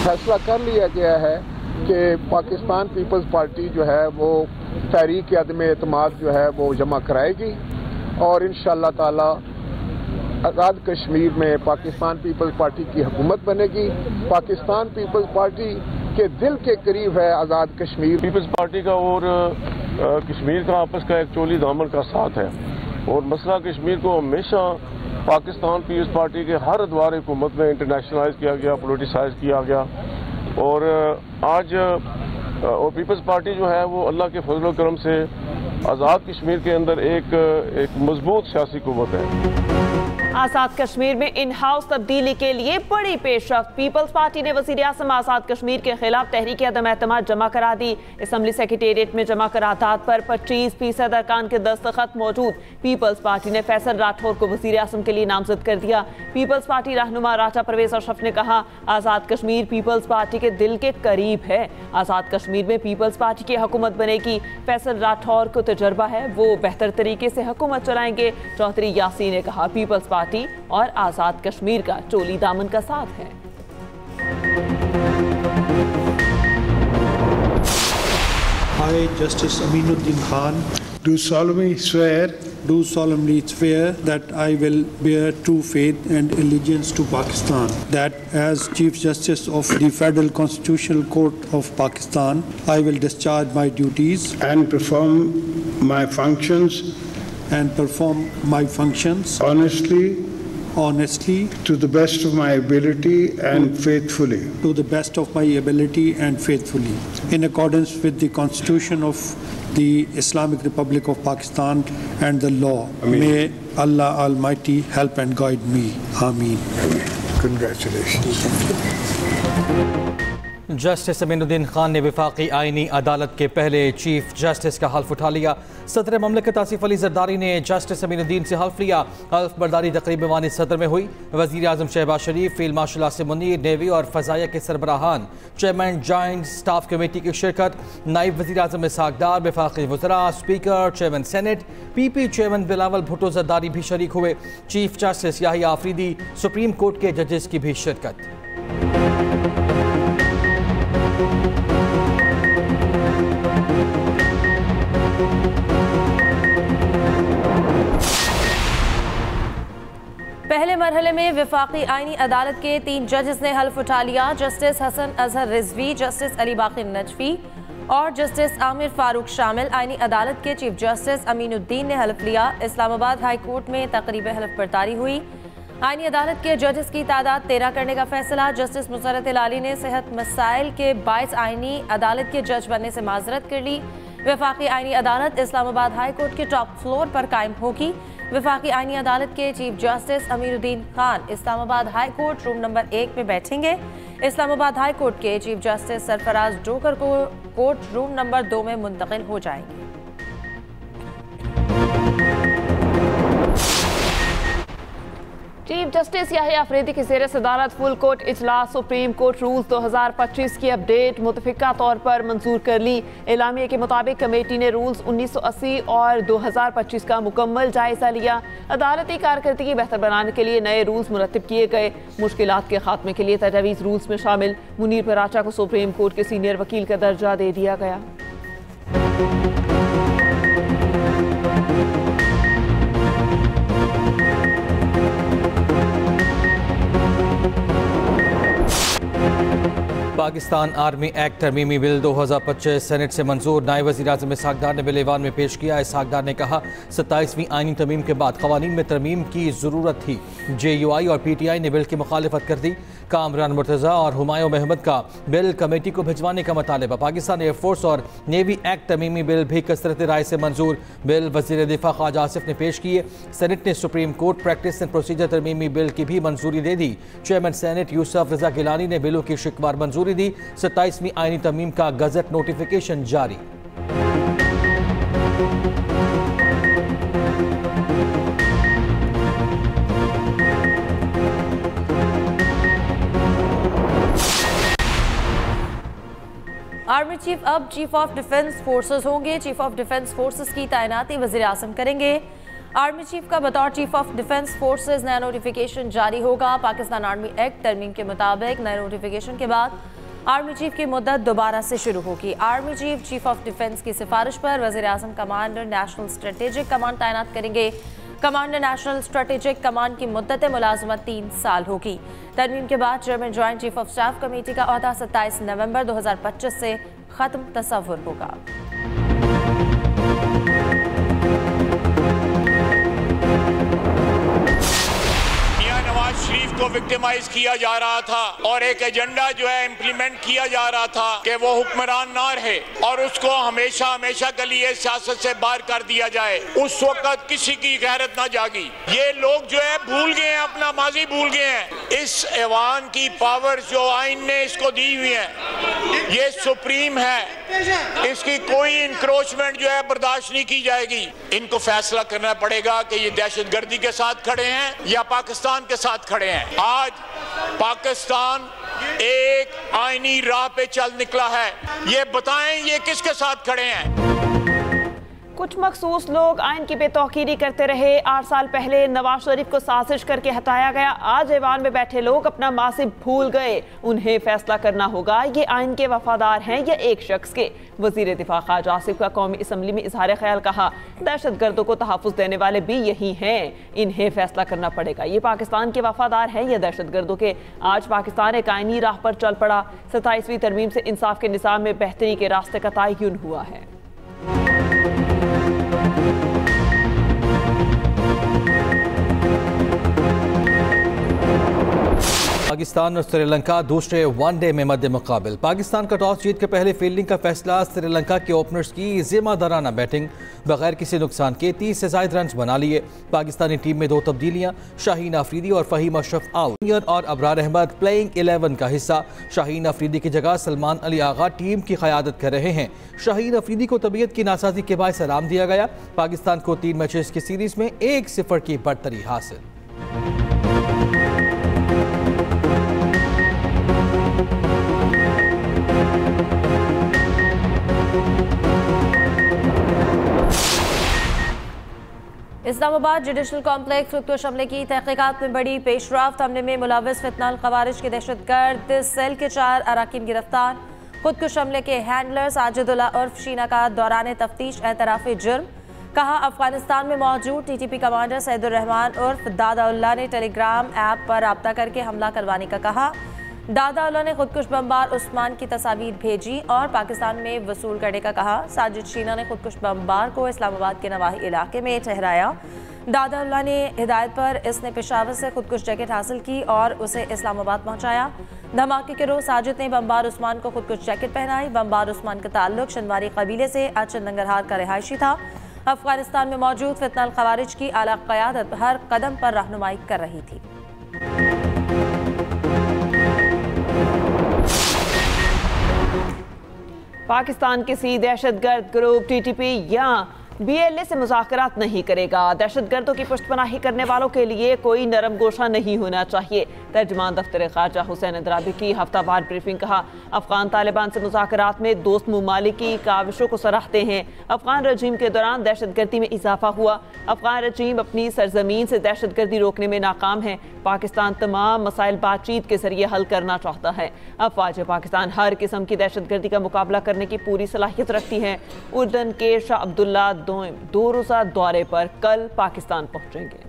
फैसला कर लिया गया है कि पाकिस्तान पीपल्स पार्टी जो है वो तहरीक अदम एतमाद जो है वो जमा कराएगी और इंशाअल्लाह ताला आज़ाद कश्मीर में पाकिस्तान पीपल्स पार्टी की हुकूमत बनेगी। पाकिस्तान पीपल्स पार्टी के दिल के करीब है आज़ाद कश्मीर। पीपल्स पार्टी का और कश्मीर का आपस का एक चोली दामन का साथ है और मसला कश्मीर को हमेशा पाकिस्तान पीपल्स पार्टी के हर अदवार हुकूमत में इंटरनेशनलाइज किया गया, पोलिटिसाइज किया गया और आज और पीपल्स पार्टी जो है वो अल्लाह के फजल करम से आज़ाद कश्मीर के अंदर एक मजबूत सियासी कुव्वत है। आज़ाद कश्मीर में इन हाउस तब्दीली के लिए बड़ी पेशरफ्त। पीपल्स पार्टी ने वज़ीर आज़म आज़ाद कश्मीर के खिलाफ तहरीक अदम एतमाद जमा करा दी। असम्बली सेक्रेटेरिएट में जमा कराधात पर 25% अरकान के दस्तखत मौजूद। पीपल्स पार्टी ने फैसल राठौर को वज़ीर आज़म के लिए नामजद कर दिया। पीपल्स पार्टी रहनुमा राजा परवेज अशरफ ने कहा, आज़ाद कश्मीर पीपल्स पार्टी के दिल के करीब है। आज़ाद कश्मीर में पीपल्स पार्टी की हुकूमत बनेगी। फैसल राठौर को तजर्बा है, वो बेहतर तरीके से हुकूमत चलाएंगे। चौधरी यासीन ने कहा, पीपल्स पार्टी और आज़ाद कश्मीर का चोली दामन का साथ है। I, Justice Aminuddin Khan, do solemnly swear that I will bear true faith and allegiance to Pakistan, that as Chief Justice of the Federal Constitutional Court of Pakistan, I will discharge my duties and perform my functions honestly, to the best of my ability and faithfully. In accordance with the Constitution of the Islamic Republic of Pakistan and the law. Ameen. May Allah Almighty help and guide me. Ameen. Congratulations. Justice Aminuddin Khan ने वफाकी आइनी अदालत के पहले chief justice का हल्फ उठा लिया। सदर ममलिकत आसिफ अली जरदारी ने जस्टिस अमीनुद्दीन से हल्फ लिया। हल्फ बर्दारी तकरीब वानी सदर में हुई। वज़ीर आज़म Shahbaz Sharif, field marshal Asim Munir, navy और फ़ज़ाइया के सरबराहान, चेयरमैन जॉइंट स्टाफ कमेटी की शिरकत, नायब वज़ीर आज़म इसहाक़ डार, वफाकी वज़रा, speaker, chairman senate, PP chairman Bilawal Bhutto Zardari भी शरीक हुए। Chief justice Yahya Afridi, supreme court के जजेस की भी शिरकत। पहले मरहले में वफाकी आइनी अदालत के 3 जजेस ने हल्फ उठा लिया। जस्टिस हसन अजहर रिजवी, जस्टिस अली बाकी नजफी और जस्टिस आमिर फारूक शामिल। आइनी अदालत के चीफ जस्टिस अमीनुद्दीन ने हल्फ लिया। इस्लामाबाद हाई कोर्ट में तकरीब हल्फ बर्दारी हुई। आइनी अदालत के जजेस की तादाद 13 करने का फैसला। जस्टिस मुसरत अली ने सेहत मसाइल के बायस आइनी अदालत के जज बनने से माजरत कर ली। वफाकी आइनी अदालत इस्लामाबाद हाई कोर्ट के टॉप फ्लोर पर कायम होगी। वफाकी आइनी अदालत के chief justice Aminuddin Khan Islamabad high court room number 1 में बैठेंगे। इस्लामाबाद हाई कोर्ट के चीफ जस्टिस सरफराज डोकर को कोर्ट रूम नंबर 2 में मुंतकिल हो जाएंगे। चीफ जस्टिस याहिया आफरीदी की ज़ेर सदारत फुल कोर्ट इजलास सुप्रीम कोर्ट रूल्स 2025 की अपडेट मुतफिका तौर पर मंजूर कर ली। एलामिया के मुताबिक कमेटी ने रूल्स 1980 और 2025 का मुकम्मल जायजा लिया। अदालती कारकर्दगी बेहतर बनाने के लिए नए रूल्स मुरतब किए गए। मुश्किलात के खात्मे के लिए तजावीज़ रूल्स में शामिल। मुनीर पराचा को सुप्रीम कोर्ट के सीनियर वकील का दर्जा दे दिया गया। पाकिस्तान आर्मी एक्ट तरमीमी बिल 2025 सेनेट से मंजूर। नायब वज़ीर आज़म इसहाक़ डार ने बिल ऐवान में पेश किया। इसहाक़ डार ने कहा, 27वीं आइनी तरमीम के बाद क़वानीन में तरमीम की ज़रूरत थी। JUI और PTI ने बिल की मुखालिफत कर दी। कामरान मुर्तज़ा और हुमायूं अहमद का बिल कमेटी को भिजवाने का मुतालबा। पाकिस्तान एयरफोर्स और नेवी एक्ट तरमीमी बिल भी कसरत राय से मंजूर। बिल वज़ीर दिफा ख्वाजा आसिफ ने पेश किए। सेनेट ने supreme court practice and procedure तरमीमी बिल की भी मंजूरी दे दी। चेयरमैन सेनेट यूसुफ रजा गिलानी ने बिलों की शिकवार मंजूरी दी। 27वीं आइनी तरमीम का गजट नोटिफिकेशन जारी। आर्मी चीफ अब चीफ ऑफ डिफेंस फोर्सेस होंगे। चीफ ऑफ डिफेंस फोर्सेस की तैनाती वज़ीर आज़म करेंगे। आर्मी चीफ का बतौर चीफ ऑफ डिफेंस फोर्सेस नया नोटिफिकेशन जारी होगा। पाकिस्तान आर्मी एक्ट तरमीम के मुताबिक नए नोटिफिकेशन के बाद आर्मी चीफ की मुद्दत दोबारा से शुरू होगी। Army chief chief of defence की सिफारिश पर वज़ीर आज़म कमांडर नेशनल स्ट्रेटेजिक कमांड तैनात करेंगे। कमांडर नेशनल स्ट्रेटेजिक कमांड की मुद्दत मुलाजमत 3 साल होगी। तरमीम के बाद chairman joint chief of staff committee का ओहदा 27 नवंबर 2025 से खत्म तस्वुर होगा। शरीफ को विक्टिमाइज किया जा रहा था और एक एजेंडा जो है इम्प्लीमेंट किया जा रहा था कि वो हुक्मरान ना रहे और उसको हमेशा हमेशा के लिए सियासत से बाहर कर दिया जाए। उस वक्त किसी की गैरत ना जागी। ये लोग जो है भूल गए हैं, अपना माजी भूल गए हैं। इस ऐवान की पावर जो आइन ने इसको दी हुई है, ये सुप्रीम है। इसकी कोई इंक्रोचमेंट जो है बर्दाश्त नहीं की जाएगी। इनको फैसला करना पड़ेगा कि ये दहशतगर्दी के साथ खड़े हैं या पाकिस्तान के साथ खड़े हैं। आज पाकिस्तान एक आईनी राह पे चल निकला है। ये बताएं ये किसके साथ खड़े हैं। कुछ मखसूस लोग आइन की बेतौकीरी करते रहे। 8 साल पहले नवाज शरीफ को साजिश करके हटाया गया। आज ऐवान में बैठे लोग अपना मासी भूल गए। उन्हें फैसला करना होगा ये आइन के वफादार हैं या एक शख्स के। वजीर दिफा ख्वाजा आसिफ का कौमी असम्बली में इजहार ख्याल कहा, दहशतगर्दों को तहफ़्फ़ुज़ देने वाले भी यही हैं। इन्हें फैसला करना पड़ेगा ये पाकिस्तान के वफादार हैं या दहशतगर्दों के। आज पाकिस्तान एक आइनी राह पर चल पड़ा। 27वीं तरमीम से इंसाफ के निज़ाम में बेहतरी के रास्ते का तयन हुआ है। पाकिस्तान और श्रीलंका दूसरे वनडे में मध्य मुकाबिल। पाकिस्तान का टॉस जीत के पहले फील्डिंग का फैसला। श्रीलंका के ओपनर्स की जिम्मेदाराना बैटिंग, बगैर किसी नुकसान के 30 से ज़ायद रन बना लिए। पाकिस्तानी टीम में 2 तब्दीलियां, शाहीन अफरीदी और फहीम अशरफ आउट और अबरार अहमद प्लेइंग 11 का हिस्सा। शाहीन अफरीदी की जगह सलमान अली आगा टीम की क़यादत कर रहे हैं। शाहीन अफरीदी को तबीयत की नासाजी के बायस आराम दिया गया। पाकिस्तान को 3 मैचेस की सीरीज में 1-0 की बढ़तरी हासिल। इस्लामाबाद जुडिशल कॉम्प्लेक्स खुदकुश हमले की तहकीकात में बड़ी पेशरफ्त। हमले में मुलव्वस फितनाल ख़वारिज के दहशतगर्द सेल के 4 अराकीन गिरफ्तार। खुदकुश हमले के हैंडलर साजिदुल्ला उर्फ शीना का दौरान तफ्तीश एतराफ़ जुर्म। कहा, अफगानिस्तान में मौजूद TTP कमांडर सैदुर्रहमान उर्फ दादाउल्ला ने टेलीग्राम ऐप पर रब्ता करके हमला करवाने का कहा। दादाउल्ला ने खुदकुश बमबार उस्मान की तस्वीर भेजी और पाकिस्तान में वसूल करने का कहा। साजिद शीना ने खुदकुश बमबार को इस्लामाबाद के नवाही इलाके में ठहराया। दादाउल्ला ने हिदायत पर इसने पेशावर से खुदकुश जैकेट हासिल की और उसे इस्लामाबाद पहुंचाया। धमाके के रोज साजिद ने बमबार उस्मान को खुदकुश जैकेट पहनाई। बमबार उस्मान का ताल्लुक शनवारी कबीले से अचन नंगरहार का रिहायशी था। अफगानिस्तान में मौजूद फितनाल ख़वारिज की आला क़यादत हर कदम पर रहनुमाई कर रही थी। पाकिस्तान किसी दहशतगर्द ग्रुप TTP या BLA से मुज़ाकरात नहीं करेगा। दहशतगर्दों की पुष्टपनाही करने वालों के लिए कोई नरम गोशा नहीं होना चाहिए। तर्जमान दफ्तर ख़ारजा हुसैन अंद्राबी की हफ्तावार ब्रीफिंग। कहा, अफगान तालिबान से मुज़ाकरात में दोस्त ममालिक की काविशों को सराहते हैं। अफगान रजीम के दौरान दहशतगर्दी में इजाफा हुआ। अफगान रजीम अपनी सरजमीन से दहशतगर्दी रोकने में नाकाम है। पाकिस्तान तमाम मसाइल बातचीत के जरिए हल करना चाहता है। अफवाज पाकिस्तान हर किस्म की दहशतगर्दी का मुकाबला करने की पूरी सलाहियत रखती है। उर्दन के शाह अब्दुल्ला 2 रोज़ा दौरे पर कल पाकिस्तान पहुंचेंगे।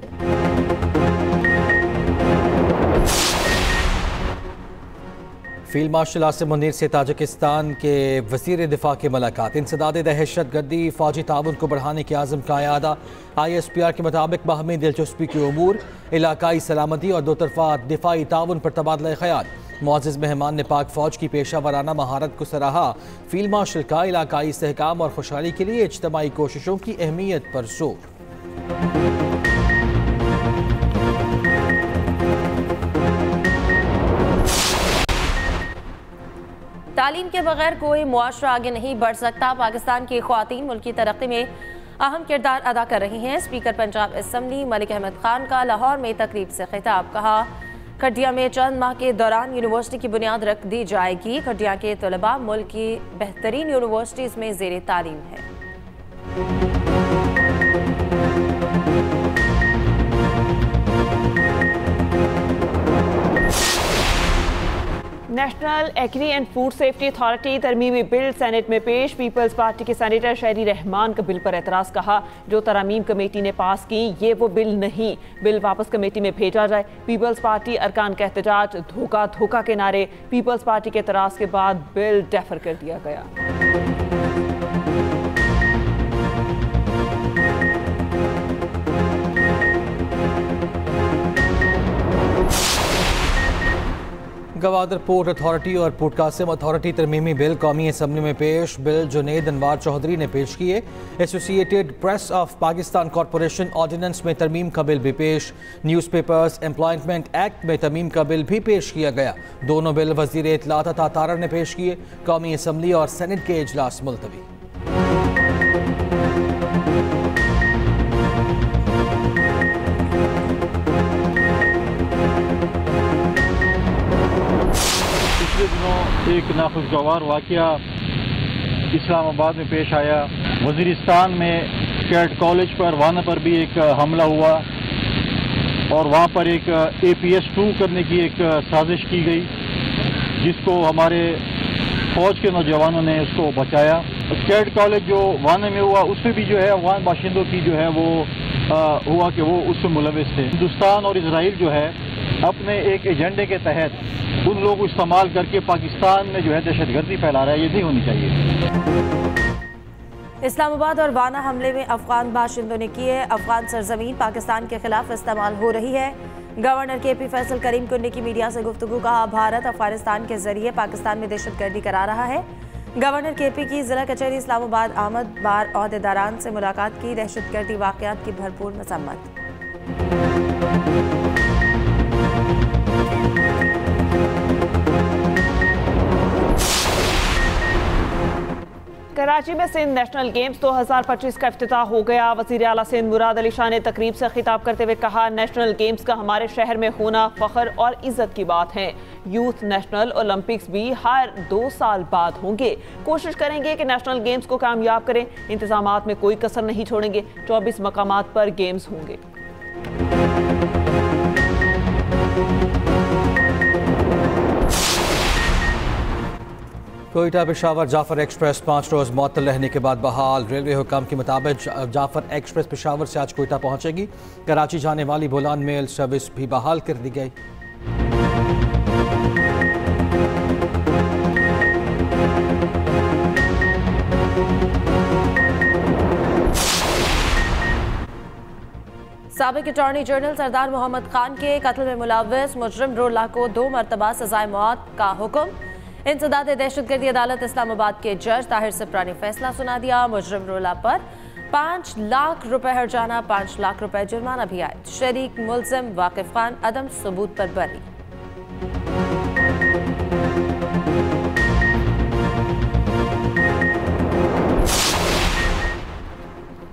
फील्ड मार्शल आसिम मुनीर से ताजिकिस्तान के वज़ीर दिफा की मुलाकात। इंसदाद दहशतगर्दी फौजी ताउन को बढ़ाने के आज़म का यादा। ISPR के मुताबिक बाहमी दिलचस्पी के उमूर, इलाकाई सलामती और 2 तरफ़ा दिफाई ताउन पर तबादला ख्याल। मुअज़्ज़िज़ मेहमान ने पाक फ़ौज की पेशा वराना महारत को सराहा। फील्ड मार्शल का इलाकाई इस्तेहकाम और खुशहाली के लिए इज्तिमाई कोशिशों की अहमियत पर जोर। तालीम के बगैर कोई मुआशरा आगे नहीं बढ़ सकता। पाकिस्तान की ख़वातीन मुल्क की तरक्की में अहम किरदार अदा कर रही हैं। स्पीकर पंजाब असम्बली मलिक अहमद खान का लाहौर में तकरीब से खिताब। कहा, खटिया में चंद माह के दौरान यूनिवर्सिटी की बुनियाद रख दी जाएगी। खटिया के तलबा मुल्क की बेहतरीन यूनिवर्सिटीज़ में ज़ेर तालीम है। National agri and food safety authority तरमीमी बिल सेनेट में पेश। पीपल्स पार्टी के सेनेटर शहरी रहमान का बिल पर एतराज़। कहा जो तरमीम कमेटी ने पास की ये वो बिल नहीं, बिल वापस कमेटी में भेजा जाए। पीपल्स पार्टी अरकान का एहतजाज, धोखा धोखा के नारे। पीपल्स पार्टी के एतराज़ के बाद बिल डेफर कर दिया गया। गवादर पोर्ट अथॉरिटी और पोर्ट कासिम अथॉरिटी तरमीमी बिल कौमी असम्बली में पेश। बिल जुनेद अनवार चौधरी ने पेश किए। Associated press of Pakistan corporation ordinance में तरमीम का बिल भी पेश। न्यूज़पेपर्स एम्प्लॉयमेंट एक्ट में तरमीम का बिल भी पेश किया गया। दोनों बिल वज़ीर इत्तलात अता तारर ने पेश किए। कौमी असम्बली और सेनेट के इजलास मुलतवी। एक नाखुशगवार वाक़या इस्लामाबाद में पेश आया। वज़ीरिस्तान में कैट कॉलेज पर वाना पर भी एक हमला हुआ और वहाँ पर एक APS 2 करने की एक साजिश की गई, जिसको हमारे फ़ौज के नौजवानों ने उसको बचाया। कैट कॉलेज जो वाना में हुआ उसमें भी जो है अफ़गान बाशिंदों की जो है वो हुआ कि वो उसमें मुलविस थे। हिंदुस्तान और इजराइल जो है अपने एक एजेंडे के तहत उन लोगों को इस्तेमाल करके पाकिस्तान में जो है दहशतगर्दी फैला रहा है, ये नहीं होनी चाहिए। इस्लामाबाद और वाना हमले में अफगान बाशिंदों ने किए। अफगान सरजमीन पाकिस्तान के खिलाफ इस्तेमाल हो रही है। गवर्नर KP फैसल करीम कुन्नी की मीडिया से गुफ्तगू। कहा भारत अफगानिस्तान के जरिए पाकिस्तान में दहशतगर्दी करा रहा है। गवर्नर KP की जिला कचहरी इस्लामाबाद आमद बार ओहदेदारान से मुलाकात की। दहशतगर्दी वाक़यात की भरपूर मजम्मत। कराची में सिंध नेशनल गेम्स 2025 का इफ्तिताह हो गया। वज़ीर आला सिंध मुराद अली शाह ने तकरीब से खिताब करते हुए कहा नेशनल गेम्स का हमारे शहर में होना फ़ख्र और इज़्ज़त की बात है। यूथ नेशनल ओलंपिक्स भी हर 2 साल बाद होंगे। कोशिश करेंगे कि नेशनल गेम्स को कामयाब करें। इंतज़ामात में कोई कसर नहीं छोड़ेंगे। 24 मकामात पर गेम्स होंगे। कोयटा पेशावर जाफर एक्सप्रेस 5 रोज़ मुअत्तल रहने के बाद बहाल। रेलवे हुकाम के मुताबिक जाफर एक्सप्रेस पेशावर से आज कोयटा पहुंचेगी। कराची जाने वाली बोलान मेल सर्विस भी बहाल कर दी गई। साबिक अटॉर्नी जनरल सरदार मोहम्मद खान के कत्ल में मुलव्वस मुजरिम रोला को 2 मरतबा सजाए मौत का हुक्म। इंसदाद दहशतगर्दी अदालत इस्लामाबाद के जज ताहिर सिप्रा ने फैसला सुना दिया। मुजरिम रोला पर 5 लाख रुपए हर्जाना, 5 लाख रुपए जुर्माना भी आए। शरीक मुल्जिम वाकिफ खान अदम सबूत पर बरी।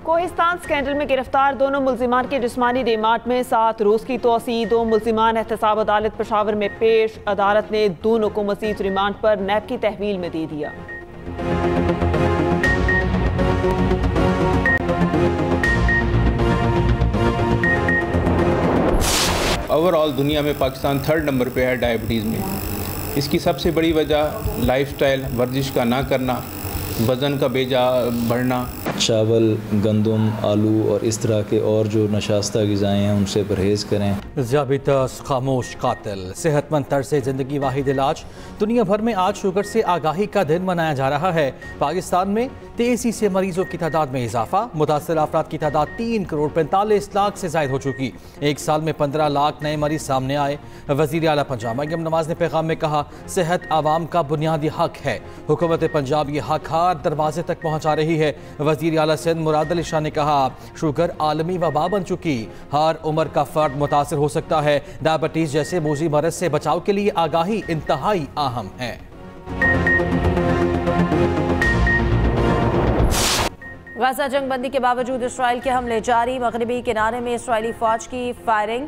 कोहिस्तान स्कैंडल में गिरफ्तार दोनों मुल्जिमान के जिस्मानी रिमांड में 7 रोज़ की तोसी। 2 मुल्जिमान एहतसाब अदालत पेशावर में पेश। अदालत ने दोनों को मज़ीद रिमांड पर नैब की तहवील में दे दिया। ओवरऑल दुनिया में पाकिस्तान 3rd नंबर पे है डायबिटीज़ में। इसकी सबसे बड़ी वजह लाइफस्टाइल, वर्जिश का ना करना, वज़न का बेजा बढ़ना। चावल, गंदम, आलू और इस तरह के और जो नशास्ता ग़िज़ाएँ हैं उनसे परहेज़ करें। ज़ाबितस खामोश कातिल, सेहतमंद तर्ज़ ज़िंदगी वाहिद इलाज। दुनिया भर में आज शुगर से आगाही का दिन मनाया जा रहा है। पाकिस्तान में तेज़ी से मरीजों की तादाद में इजाफा। मुतासर अफराद की तादाद 3 करोड़ 45 लाख से ज़ायद हो चुकी। एक साल में 15 लाख नए मरीज सामने आए। वज़ीर आला पंजाब मरियम नवाज ने पैगाम में कहा सेहत आवाम का बुनियादी हक है। हुकूमत पंजाब ये हक हर दरवाजे तक पहुँचा रही है। वज़ीर आला सिंध मुराद अली शाह ने कहा शुगर आलमी वबा बन चुकी, हर उम्र का फर्द मुतासिर हो सकता है। डायबिटीज जैसे मोजी मरज से बचाव के लिए आगाही इंतहाई अहम है। गाजा जंगबंदी के बावजूद इसराइल के हमले जारी। मगरबी किनारे में इसराइली फौज की फायरिंग।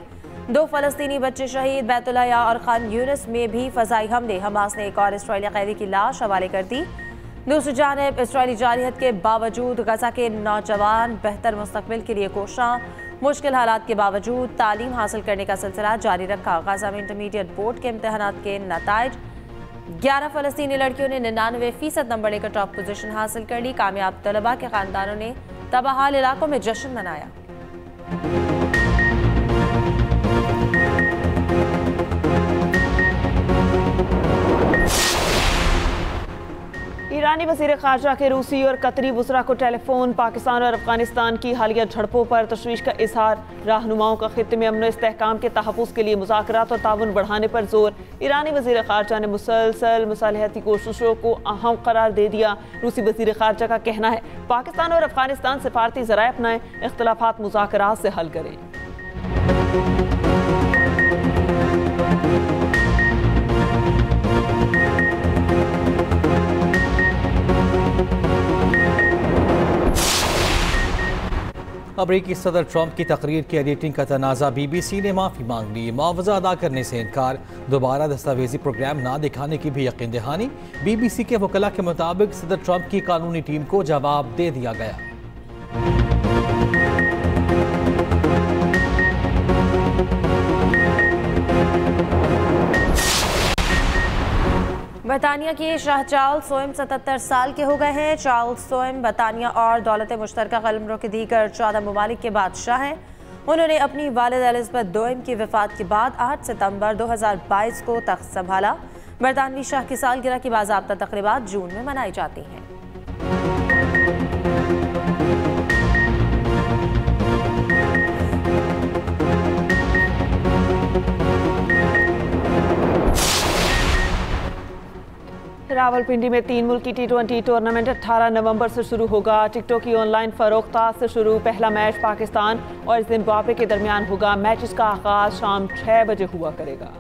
2 फ़लस्तीनी बच्चे शहीद। बैतुल्लाह और खान यूनिस में भी फ़ज़ाई हमले। हमास ने एक और इसराइली कैदी की लाश हवाले कर दी। दूसरी जानिब इसराइली जारहियत के बावजूद गजा के नौजवान बेहतर मुस्तकबिल के लिए कोशां। मुश्किल हालात के बावजूद तालीम हासिल करने का सिलसिला जारी रखा। गजा में इंटरमीडिएट बोर्ड के इम्तहानात के नताइज 11 फ़लस्तीनी लड़कियों ने 99% नंबर लेकर टॉप पोजीशन हासिल कर ली। कामयाब तलबा के खानदानों ने तबाहाल इलाकों में जश्न मनाया। ईरानी वज़ीर ख़ारजा के रूसी और कतरी वज़रा को टेलीफोन। पाकिस्तान और अफगानिस्तान की हालिया झड़पों पर तशवीश का इजहार। रहनुमाओं का खित्ते में अमन इस्तेहकाम के तहफ़्फ़ुज़ के लिए मुज़ाकरात और ताउन बढ़ाने पर जोर। ईरानी वज़ीर ख़ारजा ने मुसलसल मुसालहती कोशिशों को अहम करार दे दिया। रूसी वज़ीर ख़ारजा का कहना है पाकिस्तान और अफगानिस्तान सिफारती ज़राए अपनाएं, इख्तिलाफ़ात मुज़ाकरात से हल करें। अमरीकी सदर ट्रंप की तकरीर की एडिटिंग का तनाज़ा। BBC ने माफ़ी मांग ली, मुआवजा अदा करने से इनकार। दोबारा दस्तावेजी प्रोग्राम ना दिखाने की भी यकीन दहानी। BBC के वकला के मुताबिक सदर ट्रंप की कानूनी टीम को जवाब दे दिया गया। बरतानिया के शाह चार्ल्स सोएम 77 साल के हो गए हैं। चार्ल्स सोएम बरतानिया और दौलत मुश्तरका क़लमरों के दीगर 14 ममालिक के बादशाह हैं। उन्होंने अपनी वालिद एलिज़ाबेथ दोम की वफ़ात के बाद 8 सितंबर 2022 को तख्त संभाला। बरतानवी शाह की सालगिरह की बाज़ाब्ता तक़रीबात जून में मनाई जाती हैं। रावलपिंडी में 3 मुल्की T20 टूर्नामेंट 18 नवंबर से शुरू होगा। टिकटों की ऑनलाइन फरोख्त से शुरू। पहला मैच पाकिस्तान और जिम्बाब्वे के दरमियान होगा। मैचेस का आगाज शाम 6 बजे हुआ करेगा।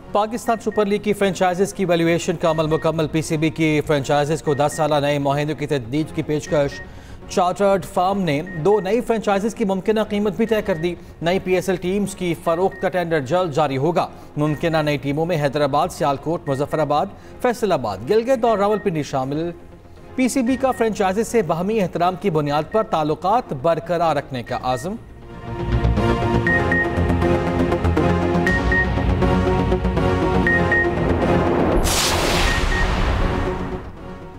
पाकिस्तान सुपर लीग की फ्रेंचाइजीज की वैल्यूएशन का अमल मुकम्मल। PCB की फ्रेंचाइजीज को 10 साल नए माहिदों की तजदीद की पेशकश। चार्टर्ड फार्म ने 2 नई फ्रेंचाइजीज की मुमकिना कीमत भी तय कर दी। नई PSL टीम्स की फरोख्त का टेंडर जल्द जारी होगा। मुमकिना नई टीमों में हैदराबाद, सियालकोट, मुजफ्फराबाद, फैसलाबाद, गिलगित और रावलपिंडी शामिल। PCB का फ्रेंचाइजीज से बाहमी एहतराम की बुनियाद पर ताल्लुकात बरकरार रखने का आज़म।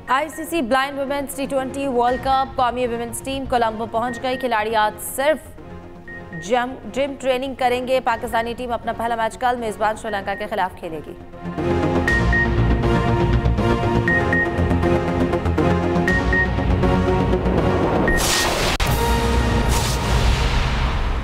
ICC blind women's T20 world cup. कौमी वुमेन्स टीम कोलंबो पहुंच गई। खिलाड़ी आज सिर्फ जिम ट्रेनिंग करेंगे। पाकिस्तानी टीम अपना पहला मैच कल मेजबान श्रीलंका के खिलाफ खेलेगी।